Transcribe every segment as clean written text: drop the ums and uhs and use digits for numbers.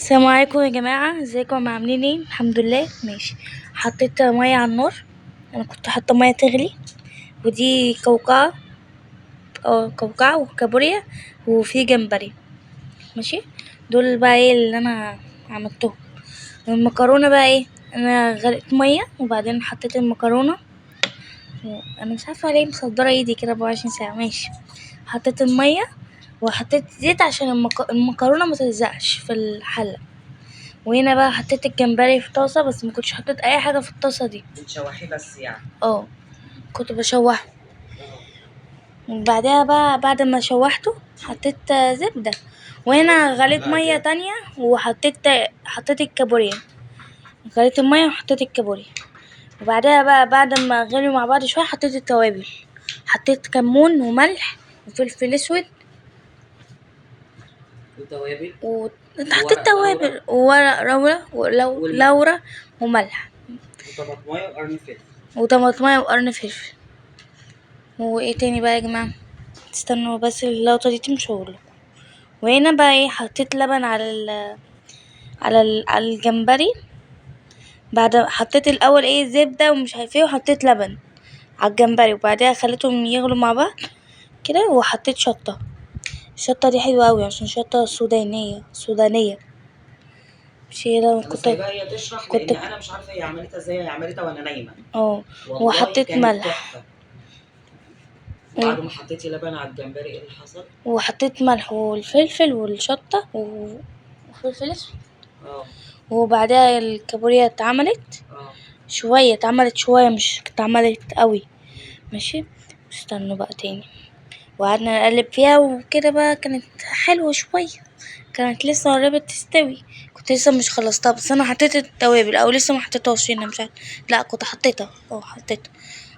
السلام عليكم يا جماعة، ازيكم عاملين ايه؟ الحمد لله ماشي. حطيت مية على النار، انا كنت حاطة مية تغلي، ودي كوكعة وكابوريا وفي جمبري. ماشي، دول بقى ايه اللي انا عملتهم. المكرونة بقى ايه، انا غلقت مية وبعدين حطيت المكرونة، انا مش عارفة ليه مصدرة ايدي كده 24 ساعة. ماشي، حطيت المية وحطيت زيت عشان المكرونة متلزقش في الحلة. وهنا بقى حطيت الجمبري في طاسة، بس ما كنتش حطيت اي حاجة في الطاسة دي. بتشوحيه بس يعني؟ كنت بشوحه. وبعدها بقى بعد ما شوحته حطيت زبدة. وهنا غليت مية تانية حطيت الكابوريا. غليت المية وحطيت الكابوريا. وبعدها بقى بعد ما غلوا مع بعض شوية حطيت التوابل. حطيت كمون وملح وفلفل اسود وتوابل حطيت توابل وورق لورا وملح وطماطمايه وقرن فلفل. وايه تاني بقى يا جماعه؟ استنوا بس اللقطه دي تمشي واقولكم. وهنا بقى ايه، حطيت لبن على الجمبري. بعد حطيت الاول ايه زبده ومش عارف ايه، وحطيت لبن على الجمبري، وبعدها خليتهم يغلوا مع بعض كده، وحطيت شطه. الشطه دي حلوه قوي عشان شطه سودانيه. مش هي لو انا سايباها هي تشرح، لان انا مش عارفه هي عملتها ازاي. هي عملتها وانا نايمه. وحطيت ملح. بعد ما حطيتي لبن على الجمبري ايه اللي حصل؟ وحطيت ملح والفلفل والشطه وفلفل اسود. وبعدها الكابوريا اتعملت شويه، مش اتعملت قوي. ماشي، استنوا بقى تاني. وقعدنا نقلب فيها وكده بقى، كانت حلوه شويه، كانت لسه قربت تستوي. كنت لسه مش خلصتها، بس انا حطيت التوابل او لسه ما حطيتهاش هنا، مش عارف. لا كنت حطيتها.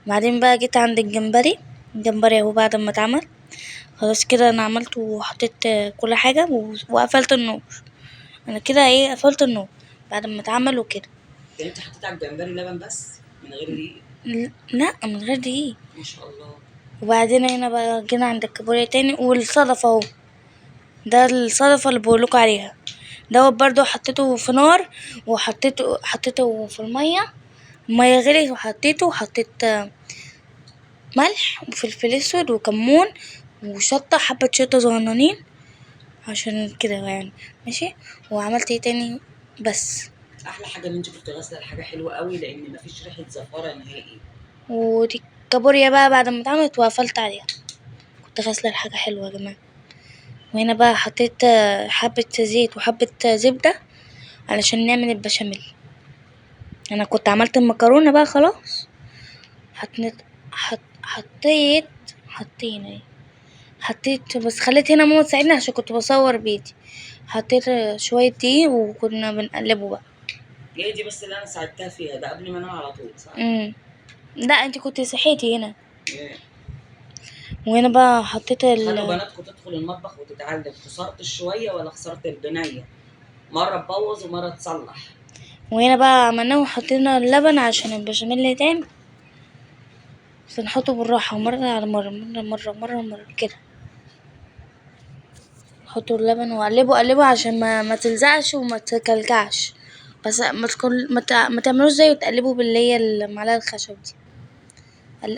بعدين بقى جيت عند الجمبري اهو بعد ما اتعمل خلاص كده. انا عملته وحطيت كل حاجه وقفلت النور. انا كده ايه، قفلت النور بعد ما اتعمل وكده. انت حطيت على الجمبري لبن بس من غير دقيق؟ لا من غير دقيق. ما شاء الله. وبعدين هنا بقى جينا عند الكابوريا تاني والصدفه اهو. ده الصدفه اللي بقولكوا عليها دوت برضو حطيته في نار، حطيته في المية غليت، وحطيت ملح وفلفل اسود وكمون وشطة، حبة شطة صغننين عشان كده يعني. ماشي، وعملت ايه تاني بس. احلى حاجه ان انت كنت غاسله الحاجه حلوه قوي، لان مفيش ريحه زفاره نهائي. ودي الكابوريا بقى بعد ما اتعملت وقفلت عليها، كنت غاسله الحاجه حلوه يا جماعه. وهنا بقى حطيت حبه زيت وحبه زبده علشان نعمل البشاميل. انا كنت عملت المكرونه بقى خلاص. حطيت بس خليت هنا ماما تساعدني عشان كنت بصور بيتي. حطيت شويه دقيق وكنا بنقلبه بقى. هي دي بس اللي انا ساعدتها فيها، ده قبل ما انام على طول صح؟ لا انت كنت صحيتي هنا. وهنا بقى حطيت خلوا بناتكم تدخل المطبخ وتتعلم. خسرت شويه ولا خسرت البنيه؟ مره تبوظ ومره تصلح. وهنا بقى عملناه وحطينا اللبن عشان البشاميل يتعمل، بس نحطه بالراحة، مرة على مرة كده. نحطه اللبن وقلبه عشان ما تلزقش وما تكلكعش. بس ما تعملوش زي وتقلبوا باللي هي المعلقة الخشب دي.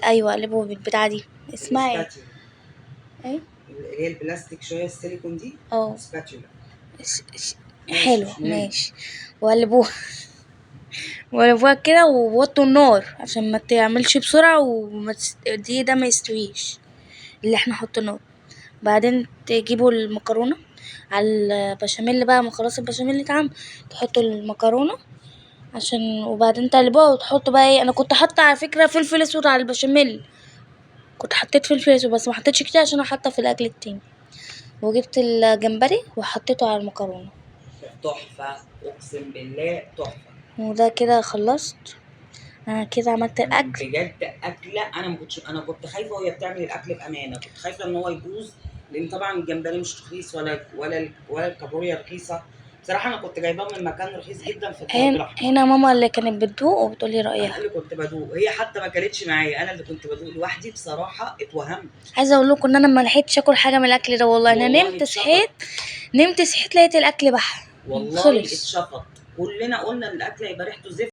ايوه قلبوا بالبتاعة دي، اسمها ايه؟ اللي هي البلاستيك شويه، السيليكون دي. سباتولا. حلو ماشي. وقلبوها كده ووطوا النار عشان ما تعملش بسرعة ده ما يستويش اللي احنا حطيناه. بعدين تجيبوا المكرونة على البشاميل بقى، ما خلاص البشاميل اتعمل، تحطوا المكرونة وبعدين تقلبوها وتحطوا بقى ايه. انا كنت حاطه على فكرة فلفل اسود على البشاميل، كنت حطيت فلفل اسود بس ما حطيتش كتير عشان احطه في الاكل التاني. وجبت الجمبري وحطيته على المكرونة. تحفة اقسم بالله تحفة. وده كده خلصت. انا كده عملت الاكل بجد. اكله انا كنت خايفه وهي بتعمل الاكل بامانه، كنت خايفه ان هو يبوظ، لان طبعا الجمبري مش رخيص ولا الكابوريا رخيصه. بصراحه انا كنت جايباه من مكان رخيص جدا في الدرب الاحمر. هنا ماما اللي كانت بتدوق وبتقولي رايها. انا اللي كنت بدوق، هي حتى ما كانتش معايا، انا اللي كنت بدوق لوحدي. بصراحه اتوهمت. عايزه اقول لكم ان انا ما لحقتش اكل حاجه من الاكل ده والله. انا نمت صحيت لقيت الاكل بحر. والله خلص. اتشفط. كلنا قلنا ان الاكل هيبقى ريحته زفت.